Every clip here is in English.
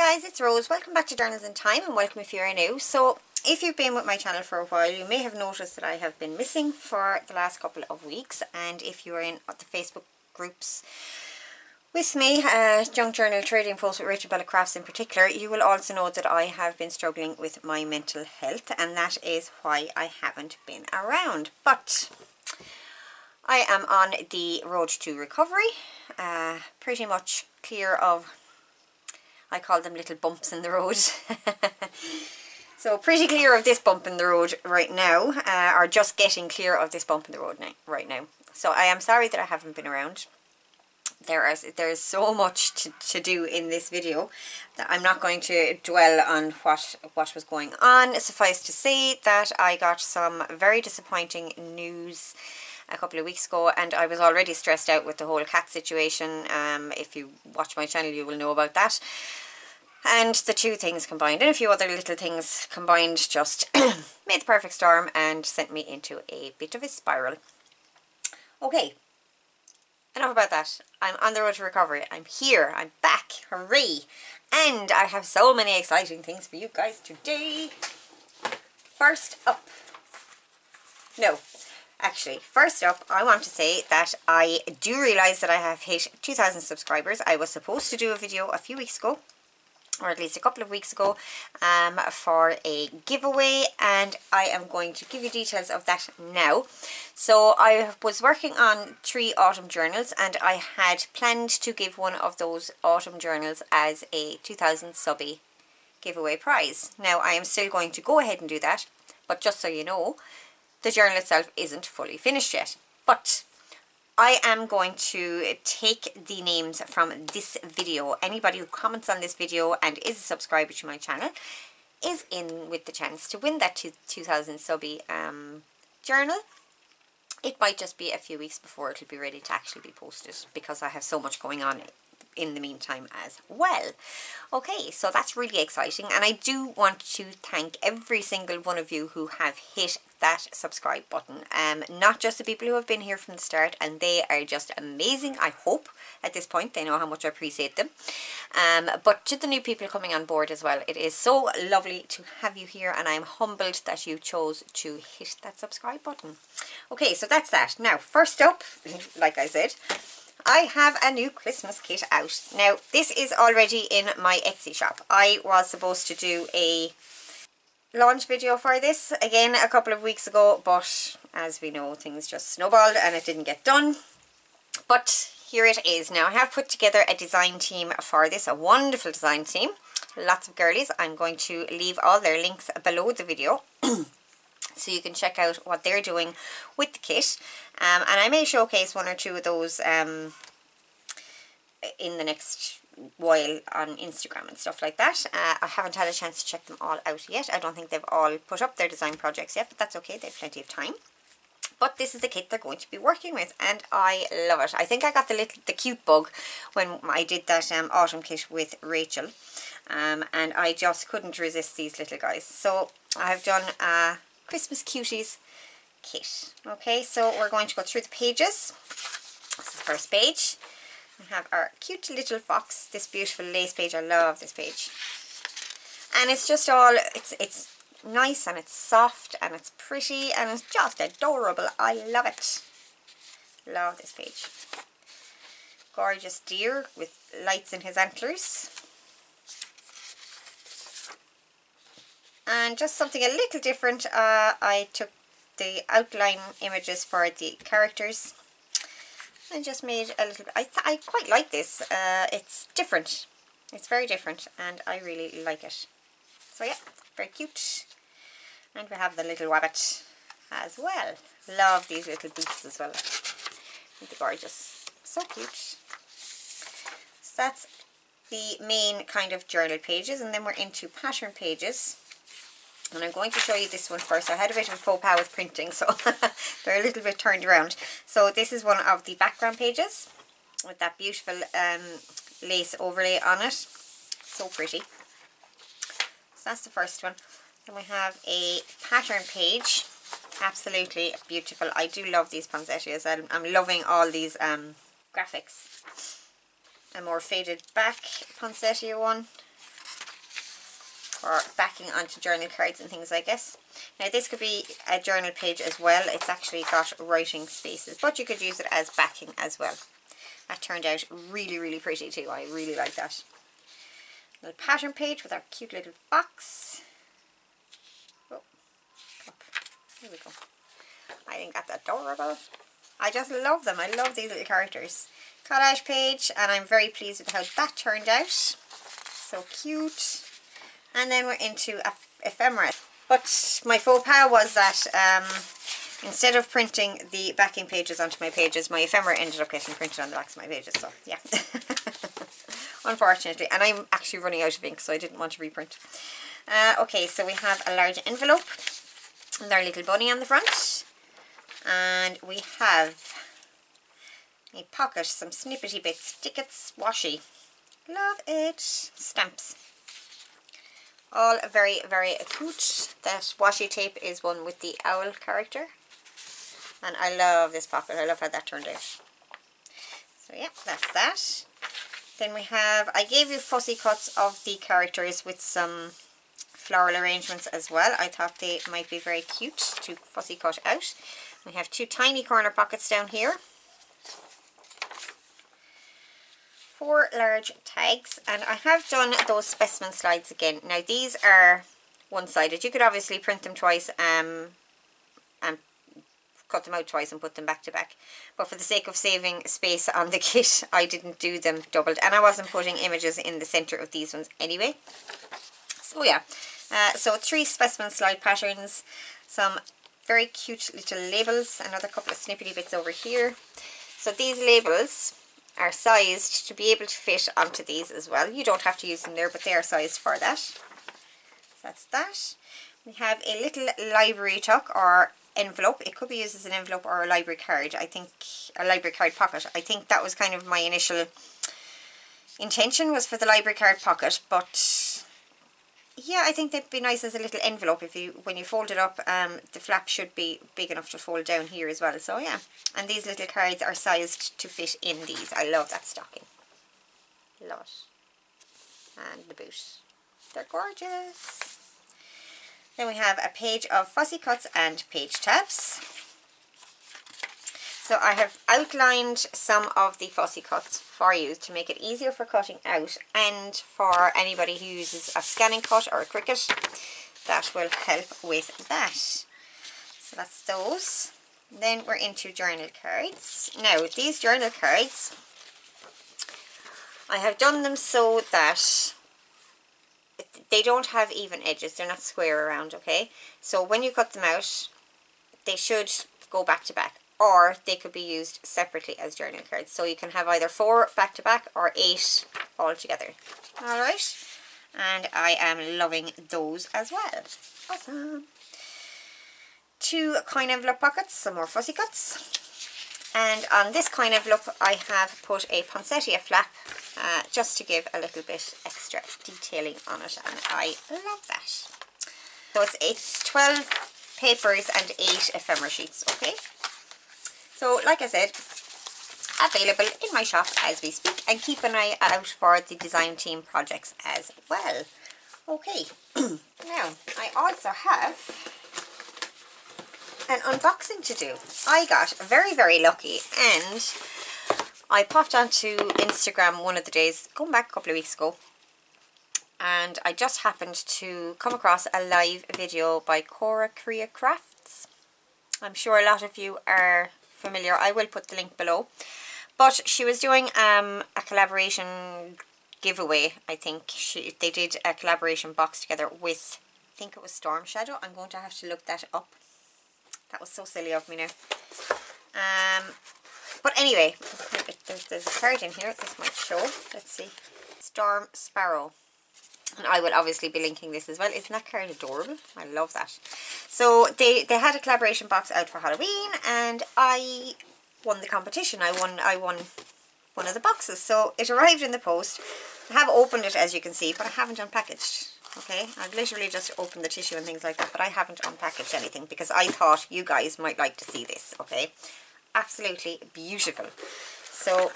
guys, it's Rose. Welcome back to Journals in Time, and welcome if you're new. So if you've been with my channel for a while, you may have noticed that I have been missing for the last couple of weeks, and if you are in the Facebook groups with me, Junk Journal Trading Post with Rach and Bella Crafts in particular, you will also know that I have been struggling with my mental health, and that is why I haven't been around. But I am on the road to recovery, pretty much clear of, I call them little bumps in the road. So pretty clear of this bump in the road right now, or just getting clear of this bump in the road right now. So I am sorry that I haven't been around. There is so much to do in this video that I'm not going to dwell on what was going on. Suffice to say that I got some very disappointing news a couple of weeks ago, and I was already stressed out with the whole cat situation. If you watch my channel, you will know about that. And the two things combined, and a few other little things combined, just made the perfect storm and sent me into a bit of a spiral. Okay, enough about that. I'm on the road to recovery. I'm here. I'm back. Hooray! And I have so many exciting things for you guys today. First up, I want to say that I do realise that I have hit 2,000 subscribers. I was supposed to do a video a few weeks ago, or at least a couple of weeks ago, for a giveaway, and I am going to give you details of that now. So I was working on 3 autumn journals, and I had planned to give one of those autumn journals as a 2,000 subby giveaway prize. Now I am still going to go ahead and do that, but just so you know, the journal itself isn't fully finished yet. But I am going to take the names from this video. Anybody who comments on this video and is a subscriber to my channel is in with the chance to win that 2,000 subby journal. It might just be a few weeks before it'll be ready to actually be posted, because I have so much going on in the meantime as well. Okay, so that's really exciting, and I do want to thank every single one of you who have hit that subscribe button. Not just the people who have been here from the start, and they are just amazing. I hope at this point they know how much I appreciate them. But to the new people coming on board as well, it is so lovely to have you here, and I'm humbled that you chose to hit that subscribe button. Okay, so that's that. Now, first up, like I said, I have a new Christmas kit out. Now, this is already in my Etsy shop. I was supposed to do a launch video for this again a couple of weeks ago, but as we know, things just snowballed and it didn't get done. But here it is now. I have put together a design team for this, a wonderful design team. Lots of girlies. I'm going to leave all their links below the video so you can check out what they're doing with the kit. And I may showcase one or two of those in the next while on Instagram and stuff like that. I haven't had a chance to check them all out yet. I don't think they've all put up their design projects yet, but that's okay. They have plenty of time. But this is the kit they're going to be working with, and I love it. I think I got the cute bug when I did that autumn kit with Rachel, and I just couldn't resist these little guys. So I have done a Christmas Cuties kit. Okay, so we're going to go through the pages. This is the first page. We have our cute little fox, this beautiful lace page. I love this page. And it's just all, it's nice, and it's soft, and it's pretty, and it's just adorable. I love it. Love this page. Gorgeous deer with lights in his antlers. And just something a little different, I took the outline images for the characters and just made a little, I quite like this. It's different. It's very different, and I really like it. So yeah, very cute. And we have the little rabbit as well. Love these little boots as well. They're gorgeous. So cute. So that's the main kind of journal pages, and then we're into pattern pages. And I'm going to show you this one first. I had a bit of a faux pas with printing, so they're a little bit turned around. So this is one of the background pages with that beautiful lace overlay on it. So pretty. So that's the first one. Then we have a pattern page. Absolutely beautiful. I do love these poinsettias. I'm loving all these graphics. A more faded back poinsettia one. for backing onto journal cards and things like this. Now this could be a journal page as well. It's actually got writing spaces, but you could use it as backing as well. That turned out really, really pretty too. I really like that. Little pattern page with our cute little fox. Oh, up. Here we go. I think that's adorable. I just love them. I love these little characters. Collage page, and I'm very pleased with how that turned out. So cute. And then we're into ephemera. But my faux pas was that instead of printing the backing pages onto my pages, my ephemera ended up getting printed on the backs of my pages. So yeah, unfortunately. And I'm actually running out of ink, so I didn't want to reprint. Okay, so we have a large envelope with our little bunny on the front. And we have a pocket, some snippety bits, tickets, washi. Love it. Stamps. All very, very cute. That washi tape is one with the owl character. And I love this pocket. I love how that turned out. So yeah, that's that. Then we have, I gave you fussy cuts of the characters with some floral arrangements as well. I thought they might be very cute to fussy cut out. We have two tiny corner pockets down here. 4 large tags, and I have done those specimen slides again. Now these are one-sided. You could obviously print them twice and cut them out twice and put them back to back, but for the sake of saving space on the kit I didn't do them doubled, and I wasn't putting images in the center of these ones anyway. So yeah, so 3 specimen slide patterns, some very cute little labels, another couple of snippety bits over here. So these labels are sized to be able to fit onto these as well. You don't have to use them there, but they are sized for that. So that's that. We have a little library tuck or envelope. It could be used as an envelope or a library card. I think a library card pocket. I think that was kind of my initial intention, was for the library card pocket, but yeah, I think they'd be nice as a little envelope. If you, when you fold it up, the flap should be big enough to fold down here as well. So yeah, and these little cards are sized to fit in these. I love that stocking. Love it. And the boot. They're gorgeous. Then we have a page of fussy cuts and page tabs. So I have outlined some of the fussy cuts for you to make it easier for cutting out, and for anybody who uses a scanning cut or a Cricut, that will help with that. So that's those. Then we're into journal cards. Now these journal cards, I have done them so that they don't have even edges. They're not square around, okay? So when you cut them out, they should go back to back, or they could be used separately as journal cards. So you can have either 4 back to back or 8 all together. Alright, and I am loving those as well. Awesome. 2 coin envelope pockets, some more fussy cuts. And on this coin envelope I have put a poinsettia flap just to give a little bit extra detailing on it, and I love that. So it's 12 papers and 8 ephemera sheets, okay? So like I said, available in my shop as we speak, and keep an eye out for the design team projects as well. Okay, now I also have an unboxing to do. I got very, very lucky, and I popped onto Instagram one of the days, going back a couple of weeks ago, and I just happened to come across a live video by Rach Crafts. I'm sure a lot of you are familiar. I will put the link below, but she was doing a collaboration giveaway. I think they did a collaboration box together with, I think it was Storm Shadow. I'm going to have to look that up. That was so silly of me now. But anyway, there's a card in here. This might show. Let's see. Storm Sparrow. And I will obviously be linking this as well. Isn't that card adorable? I love that. So they had a collaboration box out for Halloween, and I won the competition. I won one of the boxes. So it arrived in the post. I have opened it, as you can see, but I haven't unpackaged. Okay, I've literally just opened the tissue and things like that, but I haven't unpackaged anything because I thought you guys might like to see this. Okay, absolutely beautiful. So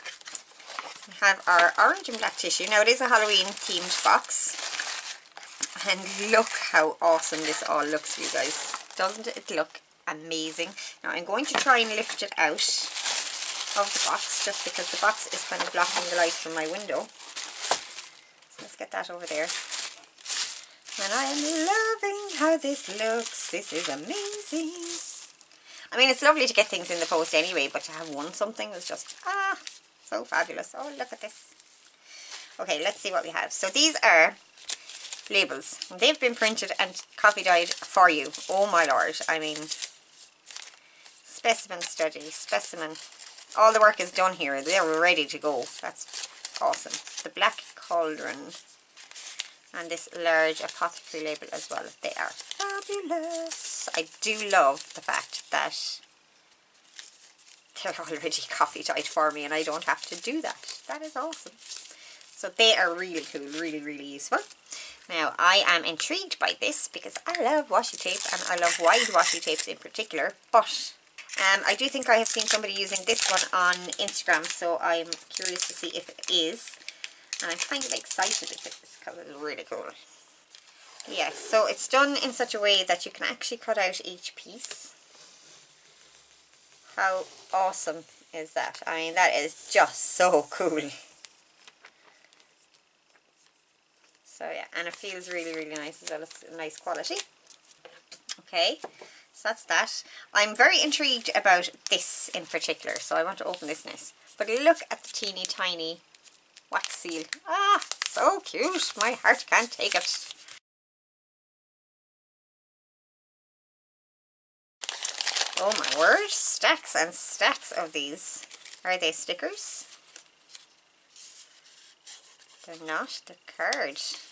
we have our orange and black tissue. Now it is a Halloween themed box, And look how awesome this all looks, you guys. Doesn't it look amazing? Now I'm going to try and lift it out of the box, just because the box is kind of blocking the light from my window. So let's get that over there. And I am loving how this looks. This is amazing. I mean, it's lovely to get things in the post anyway, but to have won something was just, so fabulous. Oh, look at this. Okay, let's see what we have. So these are labels. They've been printed and copy dyed for you. Oh my lord. I mean, specimen study, specimen. All the work is done here. They're ready to go. That's awesome. The black cauldron. And this large apothecary label as well. They are fabulous. I do love the fact that they're already coffee dyed for me and I don't have to do that. That is awesome. So they are really cool, really, really useful. Now I am intrigued by this because I love washi tape and I love wide washi tapes in particular. But I do think I have seen somebody using this one on Instagram, so I'm curious to see if it is. And I'm kind of excited if it is because it's really cool. Yeah, so it's done in such a way that you can actually cut out each piece. How awesome is that? I mean, that is just so cool. So yeah, and it feels really, really nice as well. It's nice quality. Okay, so that's that. I'm very intrigued about this in particular, so I want to open this next. But look at the teeny tiny wax seal. Ah, so cute. My heart can't take it. Oh my word. Stacks and stacks of these. Are they stickers? They're not. They're cards.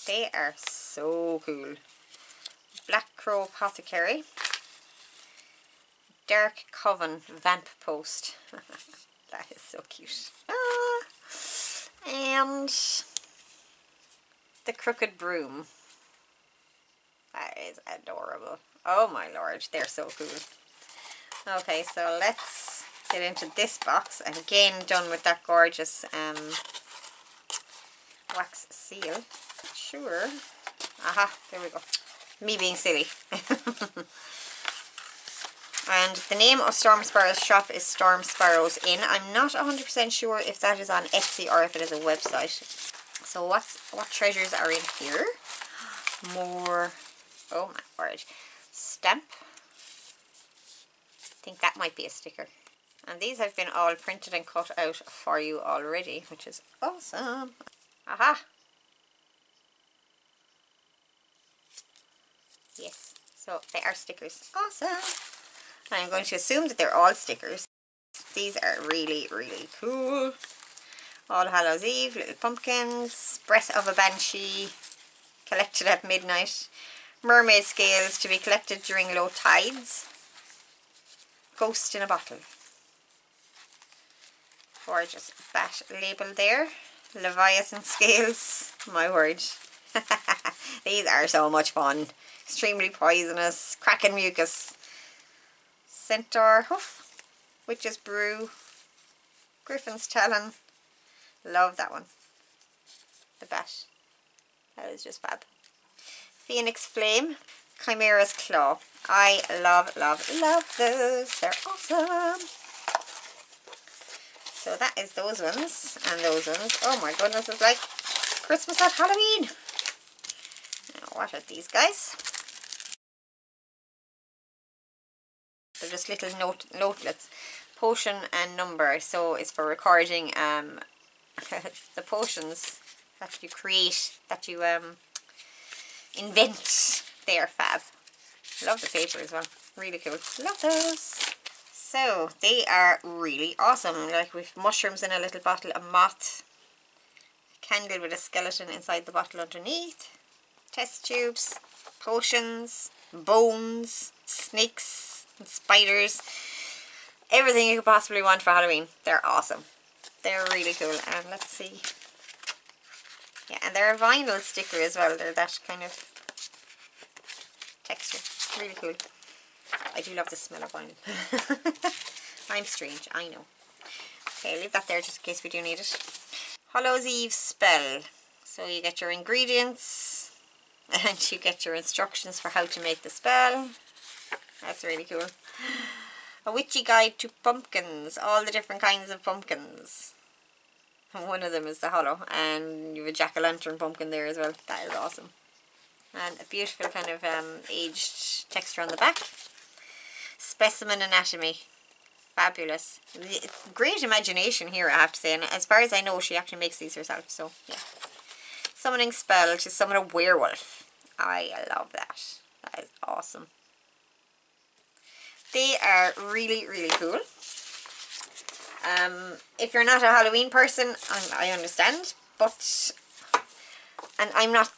They are so cool. Black Crow Apothecary. Dark Coven Vamp Post. That is so cute. And the Crooked Broom. That is adorable. Oh my lord, they're so cool. Okay, so let's get into this box. And again, done with that gorgeous wax seal. Sure. Aha, there we go. Me being silly. And the name of Storm Sparrow's shop is Storm Sparrow's Inn. I'm not 100% sure if that is on Etsy or if it is a website. So what treasures are in here? More, oh my word, stamp. I think that might be a sticker. And these have been all printed and cut out for you already, which is awesome. Aha! Yes, so they are stickers. Awesome! I'm going to assume that they're all stickers. These are really, really cool. All Hallows Eve, little pumpkins, Breath of a Banshee, collected at midnight, mermaid scales to be collected during low tides, ghost in a bottle. Gorgeous bat label there, Leviathan scales, my word. These are so much fun. Extremely poisonous, Kraken mucus, Centaur hoof, Witch's brew, Griffin's talon. Love that one. The bat. That is just fab. Phoenix flame, Chimera's claw. I love, love, love those. They're awesome. So that is those ones and those ones. Oh my goodness, it's like Christmas at Halloween. Now, what are these guys? They're just little notelets. Potion and number. So it's for recording the potions that you create, that you invent. They are fab. Love the paper as well. Really cool. Love those. So they are really awesome. Like with mushrooms in a little bottle, a moth, a candle with a skeleton inside the bottle underneath, test tubes, potions, bones, snakes, and spiders. Everything you could possibly want for Halloween. They're awesome. They're really cool. And let's see. Yeah, and they're a vinyl sticker as well. They're that kind of texture. Really cool. I do love the smell of vinyl. I'm strange, I know. Okay, leave that there just in case we do need it. Hallows Eve spell. So you get your ingredients. and you get your instructions for how to make the spell. That's really cool. A witchy guide to pumpkins, all the different kinds of pumpkins. One of them is the hollow, and you have a jack-o'-lantern pumpkin there as well. That is awesome. And a beautiful kind of aged texture on the back. Specimen anatomy. Fabulous. Great imagination here, I have to say, and as far as I know, she actually makes these herself, so yeah. Summoning spell to summon a werewolf. I love that. That is awesome. They are really, really cool. If you're not a Halloween person, I understand, but, and I'm not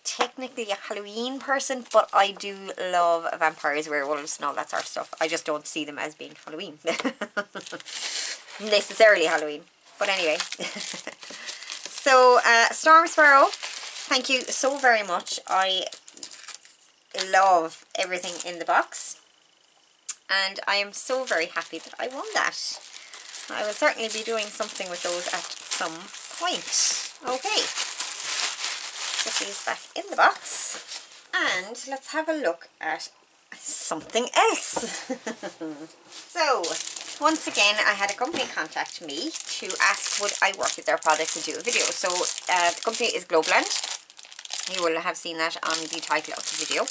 technically a Halloween person, but I do love vampires, werewolves and all that sort of stuff. I just don't see them as being Halloween. Necessarily Halloween. But anyway. So, Storm Sparrow, thank you so very much. I love everything in the box. And I am so very happy that I won that. I will certainly be doing something with those at some point. Okay. Put these back in the box. And let's have a look at something else. So, once again, I had a company contact me to ask would I work with their products and do a video. So, the company is Globeland. You will have seen that on the title of the video.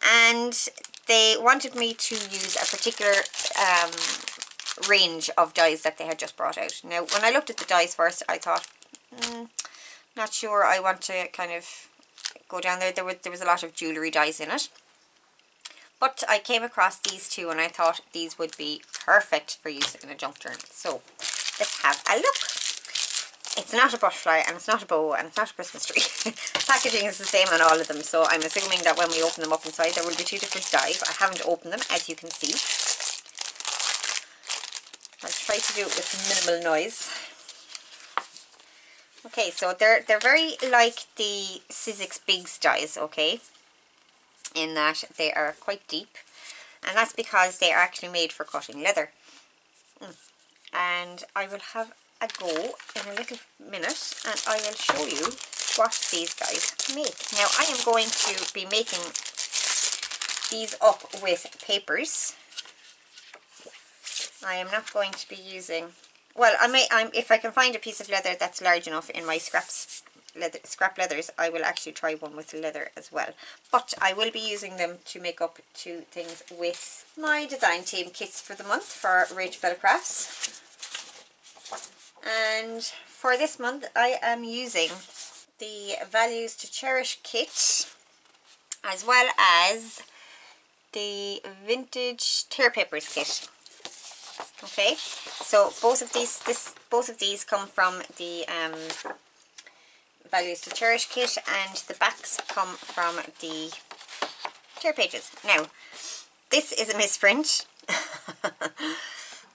And they wanted me to use a particular range of dies that they had just brought out. Now, when I looked at the dies first, I thought, not sure I want to kind of go down there. There was a lot of jewellery dies in it. But I came across these two and I thought these would be perfect for use in a junk journal. So, let's have a look. It's not a butterfly and it's not a bow and it's not a Christmas tree. Packaging is the same on all of them, so I'm assuming that when we open them up inside there will be two different dies. I haven't opened them, as you can see. I'll try to do it with minimal noise. Okay, so they're very like the Sizzix Bigs dies, okay? In that they are quite deep. And that's because they are actually made for cutting leather. And I will have a go in a little minute and I will show you what these guys make. Now I am going to be making these up with papers. I am not going to be using, well, if I can find a piece of leather that's large enough in my scrap leathers, I will actually try one with leather as well. But I will be using them to make up two things with my design team kits for the month for Rach and Bella Crafts. And for this month I am using the Values to Cherish kit as well as the Vintage Tear Papers kit. Okay, so both of these come from the Values to Cherish kit, and the backs come from the tear pages. Now, this is a misprint.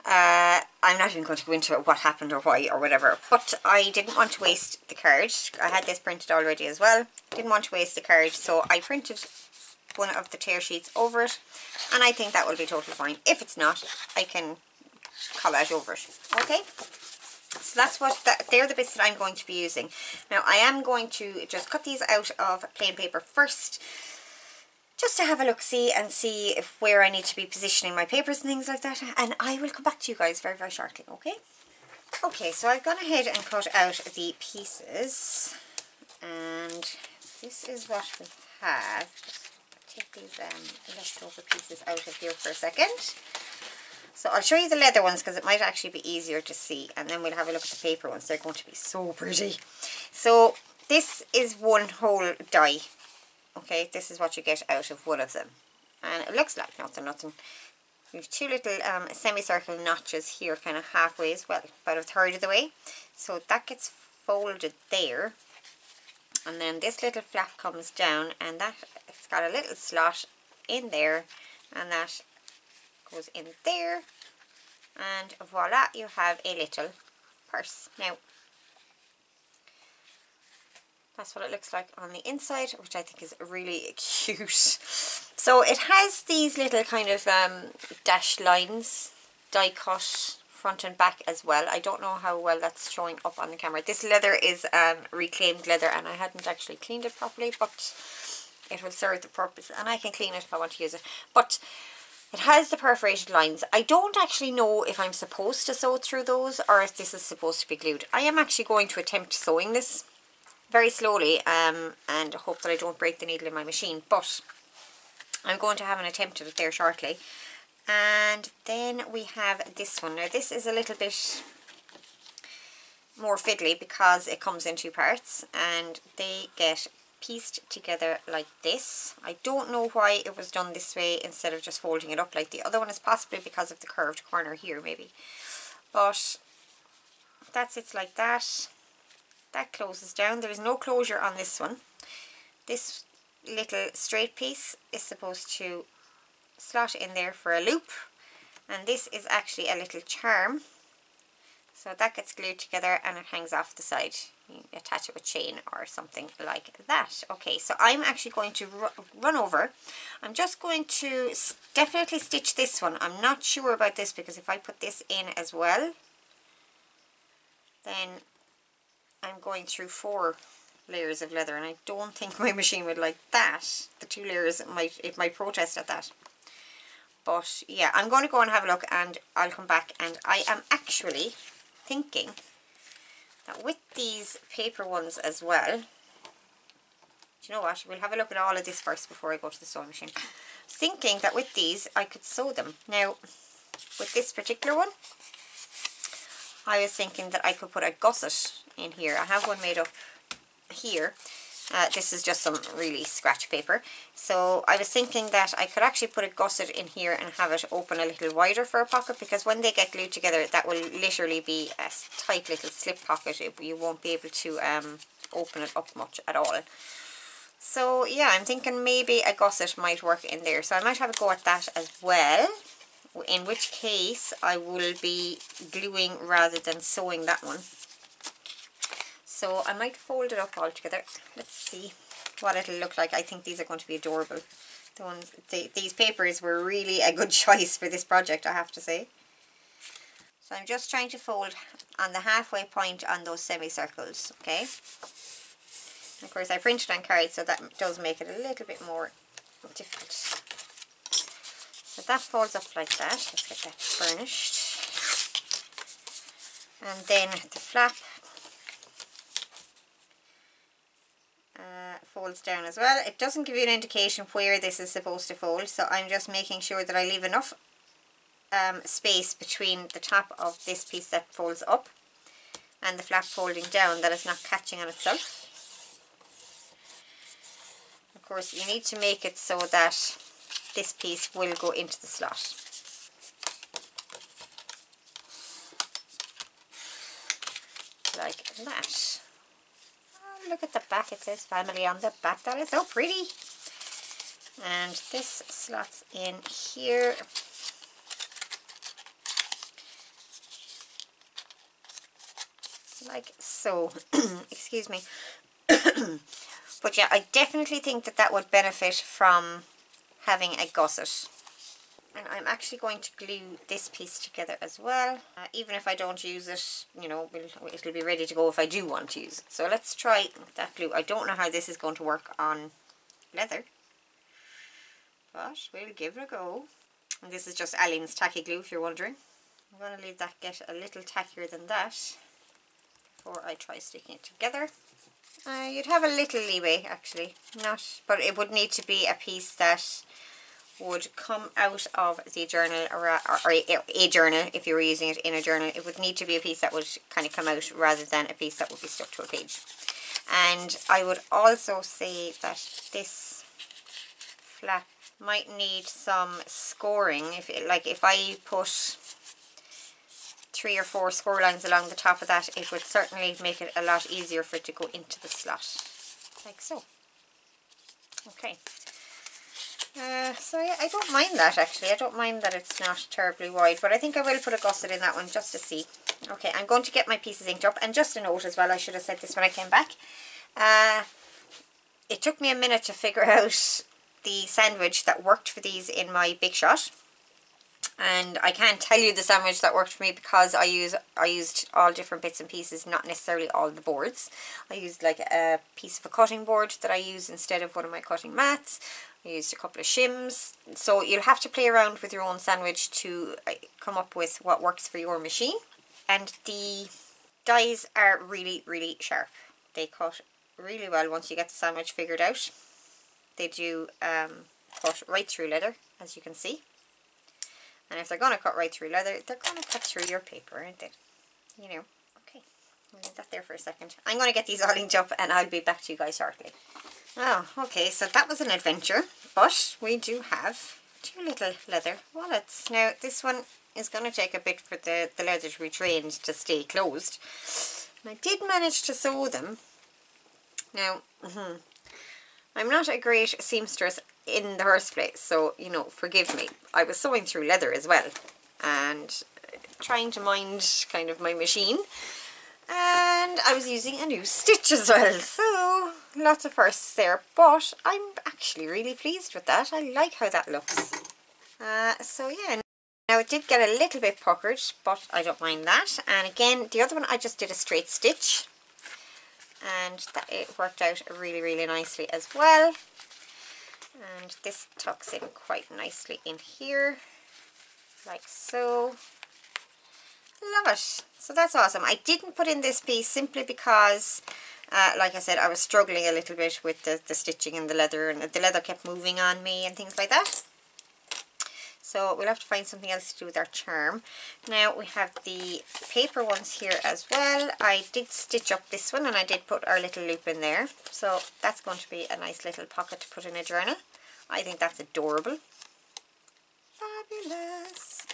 I'm not even going to go into what happened or why or whatever, but I didn't want to waste the card. I had this printed already as well. Didn't want to waste the card, so I printed one of the tear sheets over it, and I think that will be totally fine. If it's not, I can collage over it. Okay? So that's they're the bits that I'm going to be using. Now I am going to just cut these out of plain paper first, just to have a look-see and see where I need to be positioning my papers and things like that, and I will come back to you guys very, very shortly, okay? Okay, so I've gone ahead and cut out the pieces, and this is what we have. Take these leftover pieces out of here for a second. So I'll show you the leather ones because it might actually be easier to see, and then we'll have a look at the paper ones. They're going to be so pretty. So this is one whole die. Okay, this is what you get out of one of them. And it looks like nothing. You have two little semicircle notches here, kind of halfway, well, about a third of the way. So that gets folded there. And then this little flap comes down, and it's got a little slot in there, and that goes in there. And voila, you have a little purse. Now, that's what it looks like on the inside, which I think is really cute. So it has these little kind of dashed lines, die cut front and back as well. I don't know how well that's showing up on the camera. This leather is reclaimed leather, and I hadn't actually cleaned it properly, but it will serve the purpose, and I can clean it if I want to use it. But it has the perforated lines. I don't actually know if I'm supposed to sew through those or if this is supposed to be glued. I am actually going to attempt sewing this very slowly and hope that I don't break the needle in my machine, but I'm going to have an attempt at it there shortly. And then we have this one. Now this is a little bit more fiddly because it comes in two parts and they get pieced together like this. I don't know why it was done this way instead of just folding it up like the other one. Is possibly because of the curved corner here maybe, but that's it like that. That closes down. There is no closure on this one. This little straight piece is supposed to slot in there for a loop, and this is actually a little charm, so that gets glued together and it hangs off the side. You attach it with chain or something like that. Okay, so I'm actually going to run over. I'm just going to definitely stitch this one. I'm not sure about this because if I put this in as well, then I'm going through 4 layers of leather, and I don't think my machine would like that. The 2 layers, it might protest at that. But yeah, I'm going to go and have a look and I'll come back. And I am actually thinking that with these paper ones as well, do you know what, we'll have a look at all of this first before I go to the sewing machine. Thinking that with these I could sew them. Now with this particular one, I was thinking that I could put a gusset in here. I have one made up here. This is just some really scratch paper. So I was thinking that I could actually put a gusset in here and have it open a little wider for a pocket, because when they get glued together that will literally be a tight little slip pocket. You won't be able to open it up much at all. So yeah, I'm thinking maybe a gusset might work in there. So I might have a go at that as well, in which case I will be gluing rather than sewing that one. So I might fold it up all together. Let's see what it'll look like. I think these are going to be adorable. These papers were really a good choice for this project, I have to say. So I'm just trying to fold on the halfway point on those semicircles, okay? And of course I printed on cards, so that does make it a little bit more difficult. So that folds up like that. Let's get that burnished. And then the flap folds down as well. It doesn't give you an indication where this is supposed to fold, so I'm just making sure that I leave enough space between the top of this piece that folds up and the flap folding down that it's not catching on itself. Of course you need to make it so that this piece will go into the slot. Like that. Look at the back, it says family on the back. That is so pretty. And this slots in here. Like so. Excuse me. But yeah, I definitely think that that would benefit from having a gusset. And I'm actually going to glue this piece together as well. Even if I don't use it, you know, it'll be ready to go if I do want to use it. So let's try that glue. I don't know how this is going to work on leather, but we'll give it a go. And this is just Allen's tacky glue, if you're wondering. I'm going to leave that get a little tackier than that before I try sticking it together. You'd have a little leeway actually, but it would need to be a piece that would come out of the journal, or a journal. If you were using it in a journal, it would need to be a piece that would kind of come out rather than a piece that would be stuck to a page. And I would also say that this flap might need some scoring. If I put 3 or 4 score lines along the top of that, it would certainly make it a lot easier for it to go into the slot, like so. Okay. So yeah, I don't mind that actually. I don't mind that it's not terribly wide, but I think I will put a gusset in that one just to see. Okay, I'm going to get my pieces inked up. And just a note as well, I should have said this when I came back. It took me a minute to figure out the sandwich that worked for these in my Big Shot. And I can't tell you the sandwich that worked for me because I used all different bits and pieces, not necessarily all the boards. I used like a piece of a cutting board that I use instead of one of my cutting mats. I used a couple of shims. So you'll have to play around with your own sandwich to come up with what works for your machine. And the dies are really, really sharp. They cut really well once you get the sandwich figured out. They do cut right through leather, as you can see. And if they're going to cut right through leather, they're going to cut through your paper, aren't they? You know. Okay, I'll leave that there for a second. I'm going to get these all inked up and I'll be back to you guys shortly. Oh, okay, so that was an adventure. But we do have 2 little leather wallets. Now, this one is going to take a bit for the leather to be trained to stay closed. And I did manage to sew them. Now, I'm not a great seamstress in the first place, so, you know, forgive me. I was sewing through leather as well and trying to mind kind of my machine, and I was using a new stitch as well, so lots of firsts there, but I'm actually really pleased with that. I like how that looks. So yeah, now it did get a little bit puckered, but I don't mind that. And again, the other one I just did a straight stitch, and that it worked out really, really nicely as well. And this tucks in quite nicely in here, like so. Love it. So that's awesome. I didn't put in this piece simply because, like I said, I was struggling a little bit with the stitching and the leather kept moving on me and things like that. So we'll have to find something else to do with our charm. Now we have the paper ones here as well. I did stitch up this one and I did put our little loop in there. So that's going to be a nice little pocket to put in a journal. I think that's adorable. Fabulous.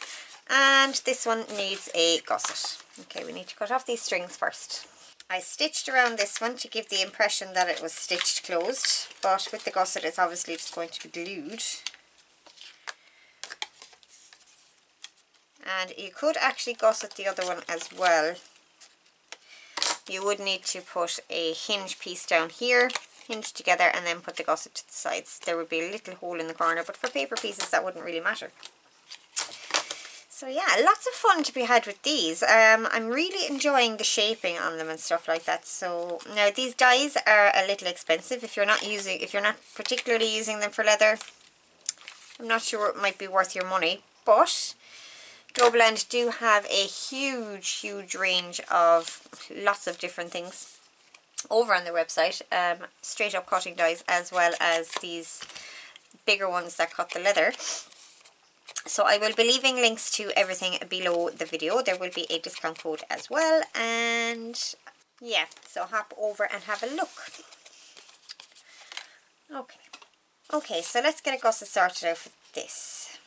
And this one needs a gusset. Okay, we need to cut off these strings first. I stitched around this one to give the impression that it was stitched closed, but with the gusset it's obviously just going to be glued. And you could actually gusset the other one as well. You would need to put a hinge piece down here, hinge together, and then put the gusset to the sides. There would be a little hole in the corner, but for paper pieces that wouldn't really matter. So yeah, lots of fun to be had with these. I'm really enjoying the shaping on them and stuff like that. So now these dies are a little expensive if you're not particularly using them for leather. I'm not sure it might be worth your money, but Globeland do have a huge range of lots of different things over on their website. Straight up cutting dies as well as these bigger ones that cut the leather. So I will be leaving links to everything below the video. There will be a discount code as well, and yeah, so hop over and have a look. Okay, so let's get a gusset sorted out for this.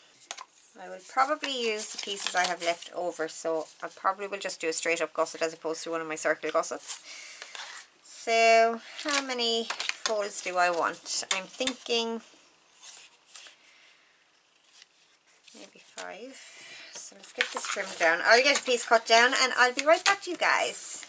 I will probably use the pieces I have left over, so I probably will just do a straight up gusset as opposed to one of my circle gussets. So how many folds do I want? I'm thinking maybe 5. So let's get this trimmed down. I'll get a piece cut down and I'll be right back to you guys.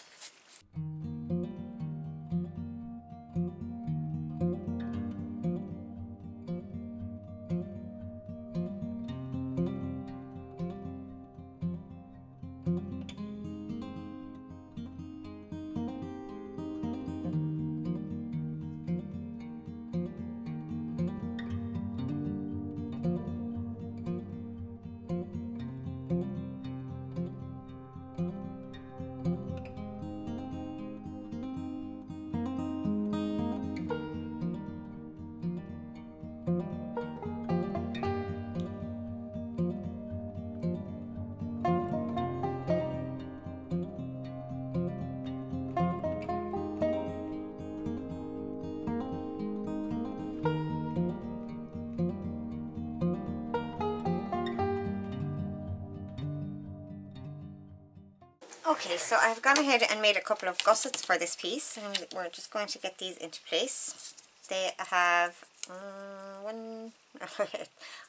Okay, so I've gone ahead and made a couple of gussets for this piece, and we're just going to get these into place. They have one.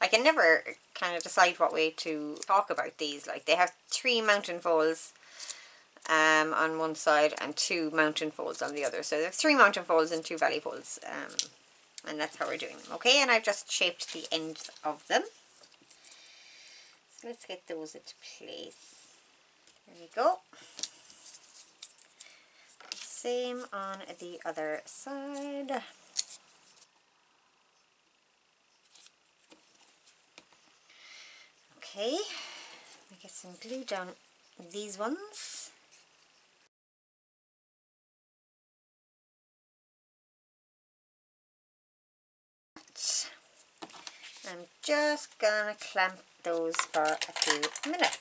I can never kind of decide what way to talk about these. Like, they have 3 mountain folds on one side and 2 mountain folds on the other. So they have 3 mountain folds and 2 valley folds, and that's how we're doing them. Okay, and I've just shaped the ends of them. let's get those into place. There we go. Same on the other side. Okay, let me get some glue down these ones. I'm just gonna clamp those for a few minutes.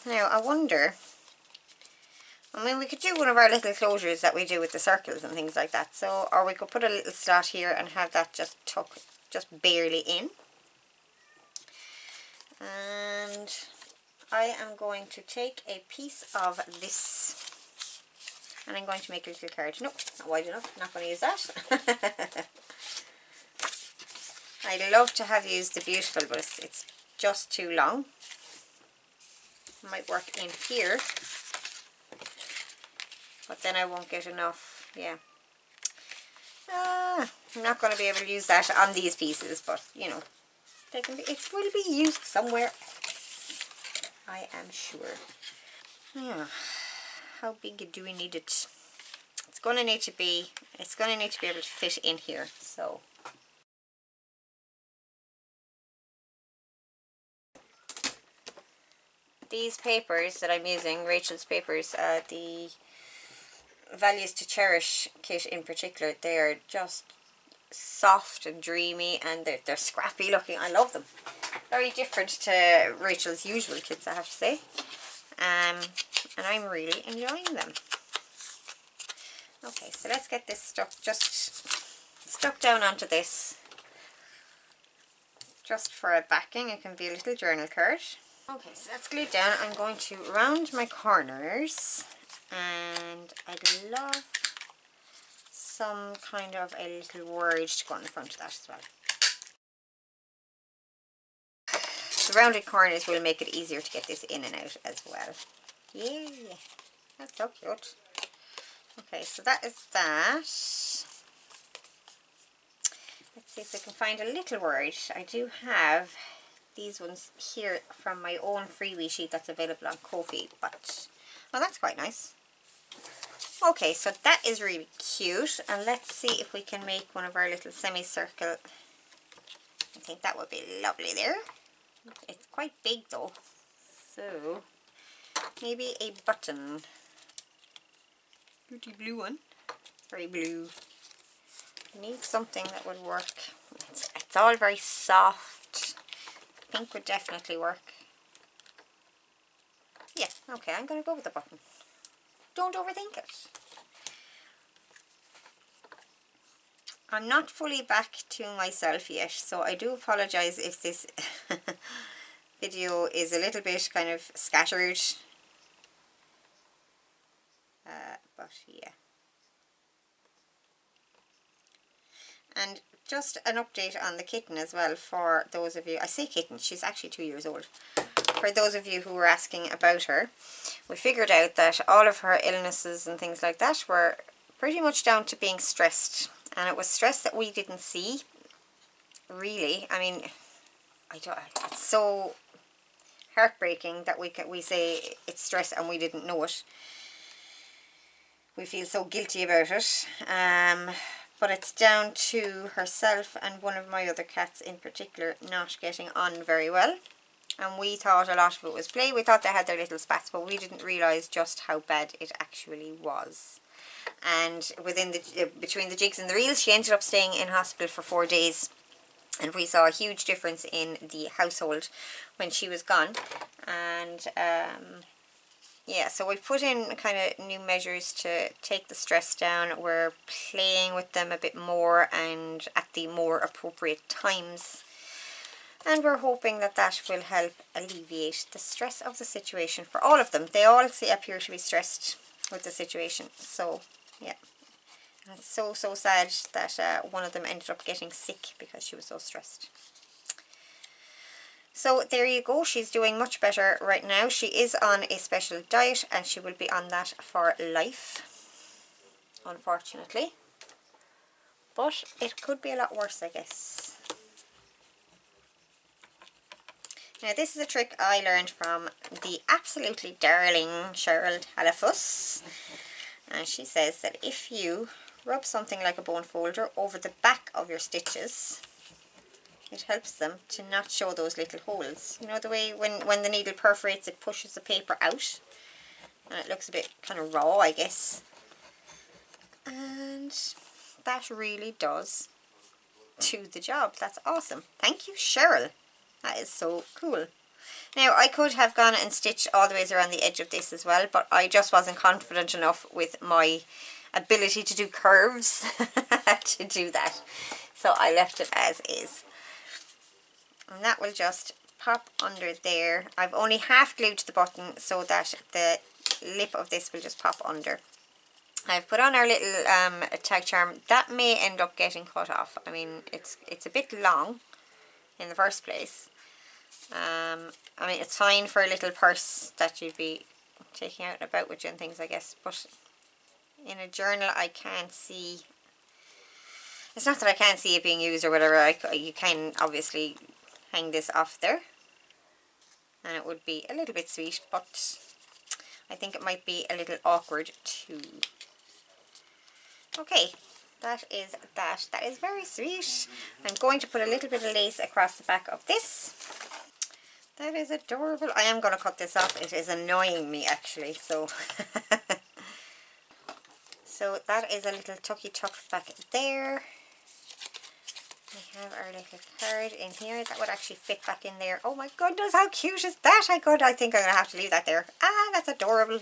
Now I wonder, I mean we could do one of our little closures that we do with the circles and things like that, so, or we could put a little slot here and have that just tuck just barely in. And I am going to take a piece of this and I'm going to make a little card. Nope, not wide enough, not going to use that. I'd love to have used the beautiful, but it's just too long. Might work in here, but then I won't get enough. Yeah, I'm not going to be able to use that on these pieces, but you know, they can be, it will be used somewhere, I am sure. Yeah, how big do we need it? It's going to need to be able to fit in here. So these papers that I'm using, Rachel's papers, the Values to Cherish kit in particular, they are just soft and dreamy, and they're scrappy looking. I love them. Very different to Rachel's usual kits, I have to say. And I'm really enjoying them. Okay, so let's get this stuck down onto this. Just for a backing, it can be a little journal card. Okay, so that's glued down. I'm going to round my corners, and I'd love some kind of a little word to go on the front of that as well. The rounded corners will make it easier to get this in and out as well. Yeah, that's so cute. Okay, so that is that. Let's see if we can find a little word. I do have these ones here from my own freebie sheet that's available on Ko-fi, but oh, that's quite nice. Okay, so that is really cute, and let's see if we can make one of our little semicircle. I think that would be lovely there. It's quite big though, so maybe a button. Pretty blue one. Very blue. Need something that would work. It's all very soft. Pink would definitely work. Yeah, okay, I'm going to go with the button. Don't overthink it. I'm not fully back to myself yet, so I do apologise if this video is a little bit kind of scattered. But yeah. And just an update on the kitten as well for those of you, I say kitten, she's actually 2 years old. For those of you who were asking about her, we figured out that all of her illnesses and things like that were pretty much down to being stressed. And it was stress that we didn't see, really. I mean, it's so heartbreaking that we say it's stress and we didn't know it. We feel so guilty about it. But it's down to herself and one of my other cats in particular not getting on very well. And we thought a lot of it was play. We thought they had their little spats, but we didn't realise just how bad it actually was. And between the jigs and the reels, she ended up staying in hospital for 4 days. And we saw a huge difference in the household when she was gone. And yeah, so we put in kind of new measures to take the stress down. We're playing with them a bit more and at the more appropriate times. And we're hoping that that will help alleviate the stress of the situation for all of them. They all appear to be stressed with the situation. So, yeah. And it's so sad that one of them ended up getting sick because she was so stressed. So there you go, she's doing much better right now. She is on a special diet and she will be on that for life, unfortunately. but it could be a lot worse, I guess. Now this is a trick I learned from the absolutely darling Cheryl Halifuss, and she says that if you rub something like a bone folder over the back of your stitches, it helps them to not show those little holes. You know, the way when the needle perforates, it pushes the paper out and it looks a bit kind of raw, I guess. And that really does do the job. That's awesome. Thank you, Cheryl. That is so cool. Now, I could have gone and stitched all the ways around the edge of this as well, but I just wasn't confident enough with my ability to do curves to do that. So I left it as is. And that will just pop under there. I've only half glued the button so that the lip of this will just pop under. I've put on our little tag charm. That may end up getting cut off. I mean, it's a bit long in the first place. I mean, it's fine for a little purse that you'd be taking out and about with you and things, I guess. But in a journal, I can't see. It's not that I can't see it being used or whatever. You can obviously hang this off there, and it would be a little bit sweet, but I think it might be a little awkward too. Okay, that is that. That is very sweet. I'm going to put a little bit of lace across the back of this. That is adorable. I am going to cut this off. It is annoying me actually, so so that is a little tucky tuck back there. We have our little card in here that would actually fit back in there. Oh my goodness, how cute is that? I think I'm going to have to leave that there. Ah, that's adorable.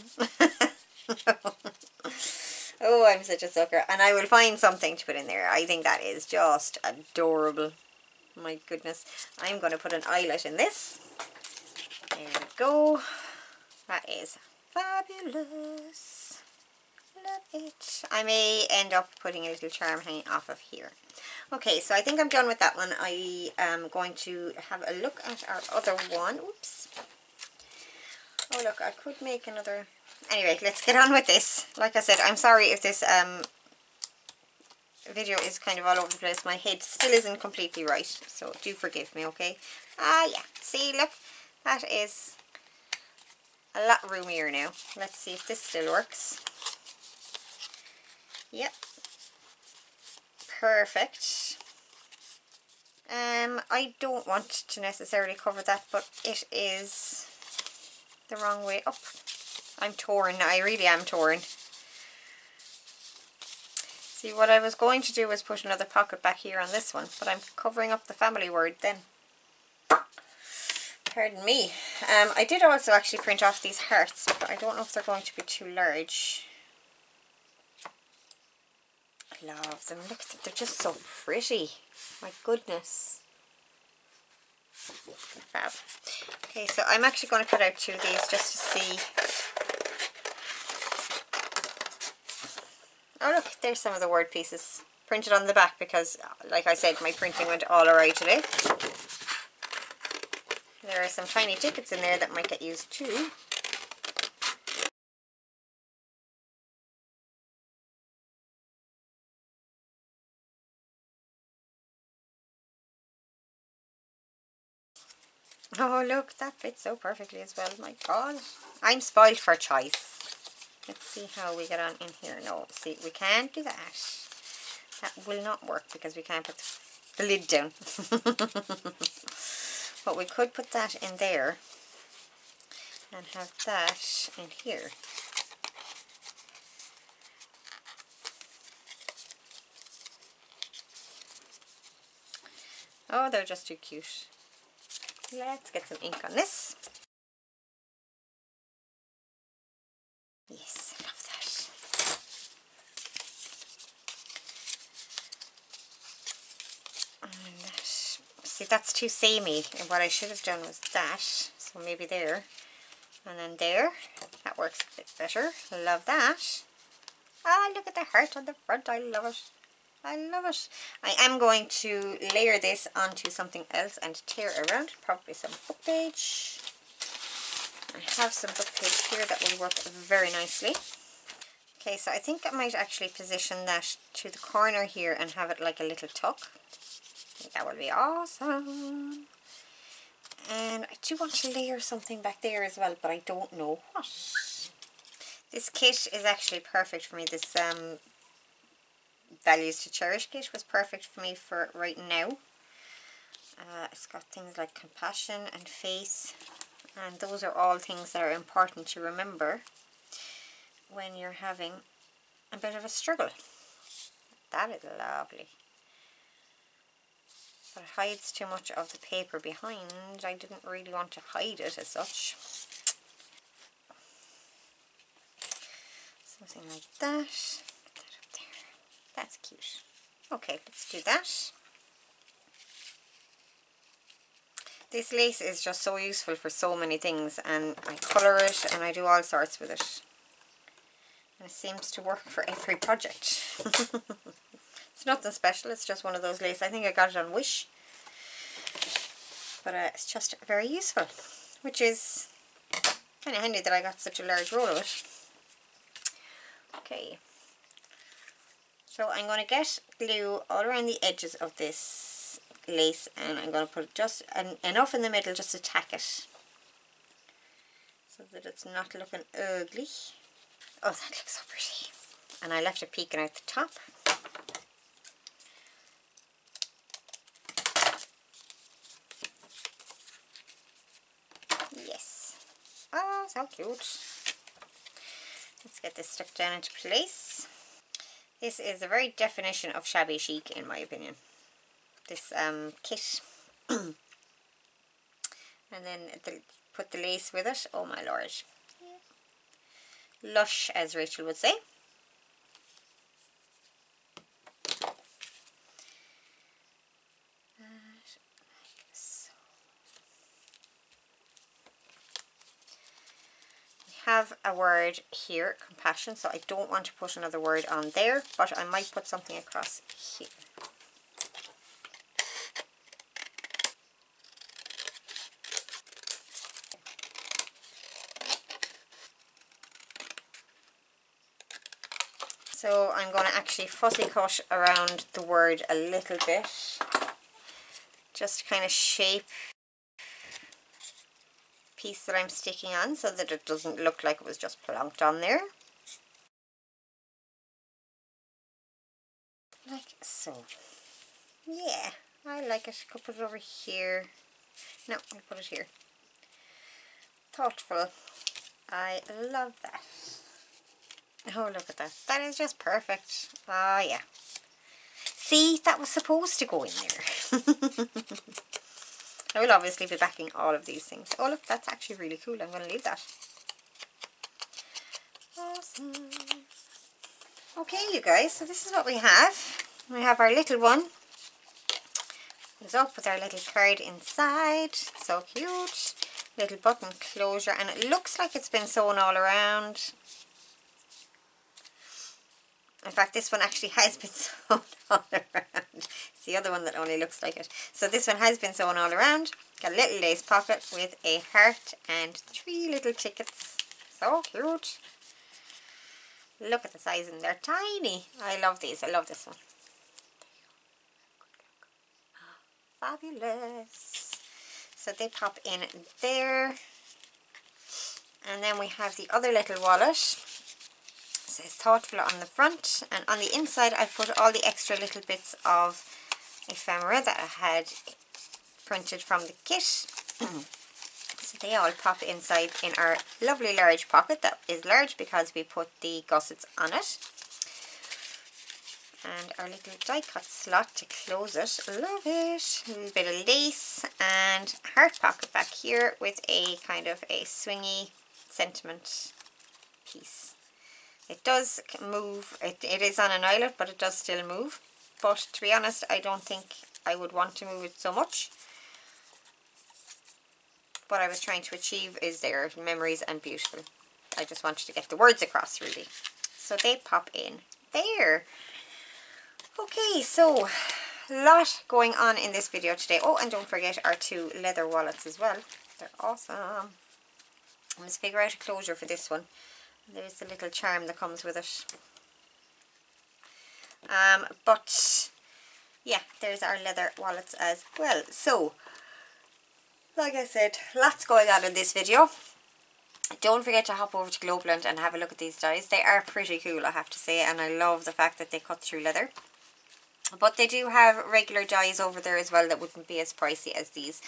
Oh, I'm such a sucker. And I will find something to put in there. I think that is just adorable. My goodness. I'm going to put an eyelet in this. There we go. That is fabulous. Love it. I may end up putting a little charm hanging off of here. Okay, so I think I'm done with that one. I am going to have a look at our other one. Oops. Oh look, I could make another. Anyway, let's get on with this. Like I said, I'm sorry if this video is kind of all over the place. My head still isn't completely right, so do forgive me, okay? Ah, yeah. See, look, that is a lot roomier now. Let's see if this still works. Yep. Perfect. I don't want to necessarily cover that, but it is the wrong way up. I'm torn. I really am torn. See, what I was going to do was put another pocket back here on this one, but I'm covering up the family word then. Pardon me. I did also actually print off these hearts, but I don't know if they're going to be too large. I love them. Look, they're just so pretty. My goodness. Fab. Okay, so I'm actually going to cut out 2 of these just to see. Oh look, there's some of the word pieces printed on the back because, like I said, my printing went all alright today. There are some tiny tickets in there that might get used too. Oh look, that fits so perfectly as well. My God, I'm spoiled for choice. Let's see how we get on in here. No, see, we can't do that. That will not work because we can't put the lid down. But we could put that in there and have that in here. Oh, they're just too cute. Let's get some ink on this. Yes, I love that. And that. See, that's too samey. And what I should have done was that. So maybe there. And then there. That works a bit better. Love that. Ah, look at the heart on the front. I love it. I love it. I am going to layer this onto something else and tear around. Probably some book page. I have some book page here that will work very nicely. Okay, so I think I might actually position that to the corner here and have it like a little tuck. I think that will be awesome. And I do want to layer something back there as well, but I don't know what. This kit is actually perfect for me. This Values to Cherish kit was perfect for me for right now. It's got things like compassion and faith, and those are all things that are important to remember when you're having a bit of a struggle. That is lovely. But it hides too much of the paper behind. I didn't really want to hide it as such. Something like that. Put that up there. That's cute. Okay, let's do that. This lace is just so useful for so many things, and I colour it and I do all sorts with it. And it seems to work for every project. It's nothing special, it's just one of those lace. I think I got it on Wish. But it's just very useful, which is kind of handy that I got such a large roll of it. Okay. So I'm going to get glue all around the edges of this lace, and I'm going to put just enough in the middle just to tack it so that it's not looking ugly. Oh, that looks so pretty. And I left it peeking out the top. Yes. Oh, so cute. Let's get this stuck down into place. This is the very definition of shabby chic, in my opinion. This kit. And then put the lace with it. Oh my lord. Lush, as Rachel would say. Have a word here, compassion, so I don't want to put another word on there, but I might put something across here. So I'm going to actually fussy cut around the word a little bit, just to kind of shape piece that I'm sticking on so that it doesn't look like it was just plonked on there. Like so. Yeah, I like it. Could put it over here. No, I'll put it here. Thoughtful. I love that. Oh, look at that. That is just perfect. Oh, yeah. See, that was supposed to go in there. I will obviously be backing all of these things. Oh, look, that's actually really cool. I'm going to leave that. Awesome. Okay, you guys, so this is what we have. We have our little one. It's up with our little card inside. So cute. Little button closure, and it looks like it's been sewn all around. In fact, this one actually has been sewn all around. It's the other one that only looks like it. So this one has been sewn all around. Got a little lace pocket with a heart and 3 little tickets. So cute. Look at the size, and they're tiny. I love these. I love this one. Fabulous. So they pop in there. And then we have the other little wallet. So it's thoughtful on the front, and on the inside I put all the extra little bits of ephemera that I had printed from the kit. So they all pop inside in our lovely large pocket. That is large because we put the gussets on it. And our little die cut slot to close it. Love it. A little bit of lace and heart pocket back here with a kind of a swingy sentiment piece. It does move. It is on an eyelet, but it does still move. But to be honest, I don't think I would want to move it so much. What I was trying to achieve is there, memories and beautiful. I just wanted to get the words across, really. So they pop in there. Okay, so a lot going on in this video today. Oh, and don't forget our 2 leather wallets as well. They're awesome. I must figure out a closure for this one. There's the little charm that comes with it. But yeah, there's our leather wallets as well. So, like I said, lots going on in this video. Don't forget to hop over to Globeland and have a look at these dies. They are pretty cool, I have to say, and I love the fact that they cut through leather. But they do have regular dies over there as well that wouldn't be as pricey as these,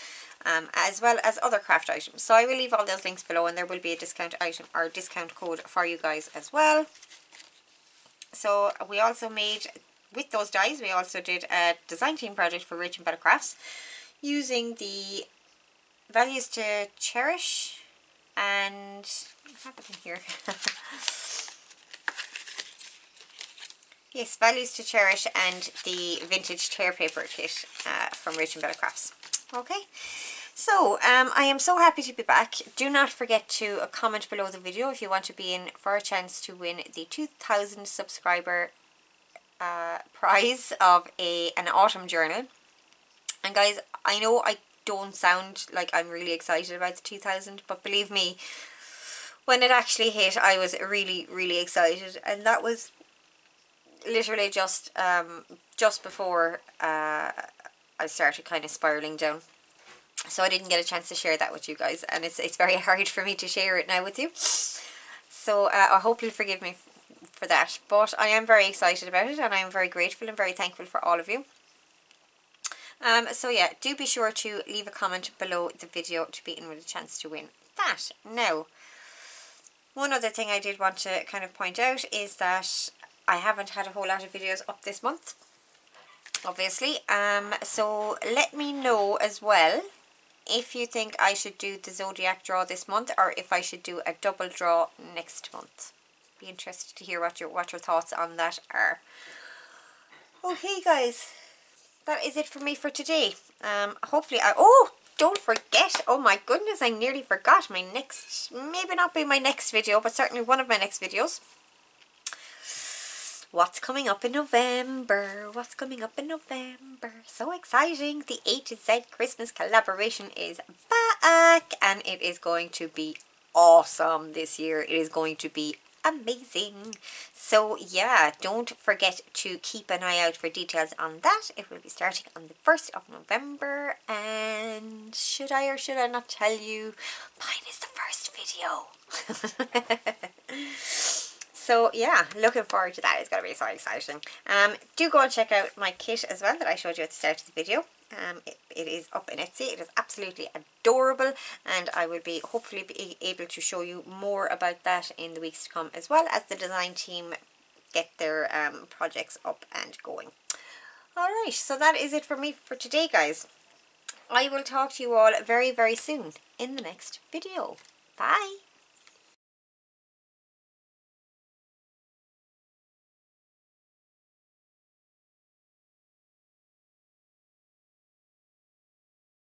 as well as other craft items. So I will leave all those links below, and there will be a discount item or discount code for you guys as well. So we also made, with those dies, we also did a design team project for Rach and Bella Crafts using the Values to Cherish and I have it in here. Yes, Values to Cherish and the vintage tear paper kit from Rach and Bella Crafts. Okay, so I am so happy to be back. Do not forget to comment below the video if you want to be in for a chance to win the 2,000 subscriber prize of an autumn journal. And guys, I know I don't sound like I'm really excited about the 2,000, but believe me, when it actually hit, I was really excited, and that was literally just before I started kind of spiraling down. So I didn't get a chance to share that with you guys, and it's very hard for me to share it now with you. So I hope you'll forgive me for that, but I am very excited about it, and I am very grateful and very thankful for all of you. So yeah, do be sure to leave a comment below the video to be in with a chance to win that. Now, one other thing I did want to kind of point out is that I haven't had a whole lot of videos up this month, obviously. So let me know as well if you think I should do the zodiac draw this month, or if I should do a double draw next month. Be interested to hear what your thoughts on that are. Okay guys, that is it for me for today. Hopefully don't forget, oh my goodness, I nearly forgot my next, maybe not be my next video, but certainly one of my next videos. What's coming up in November? What's coming up in November? So exciting. The A to Z Christmas collaboration is back, and it is going to be awesome this year. It is going to be amazing. So yeah, don't forget to keep an eye out for details on that. It will be starting on the 1st of November, and should I or should I not tell you, mine is the first video. So yeah, looking forward to that. It's going to be so exciting. Do go and check out my kit as well that I showed you at the start of the video. It is up in Etsy. It is absolutely adorable, and I will be hopefully be able to show you more about that in the weeks to come, as well as the design team get their projects up and going. Alright, so that is it for me for today, guys. I will talk to you all very soon in the next video. Bye!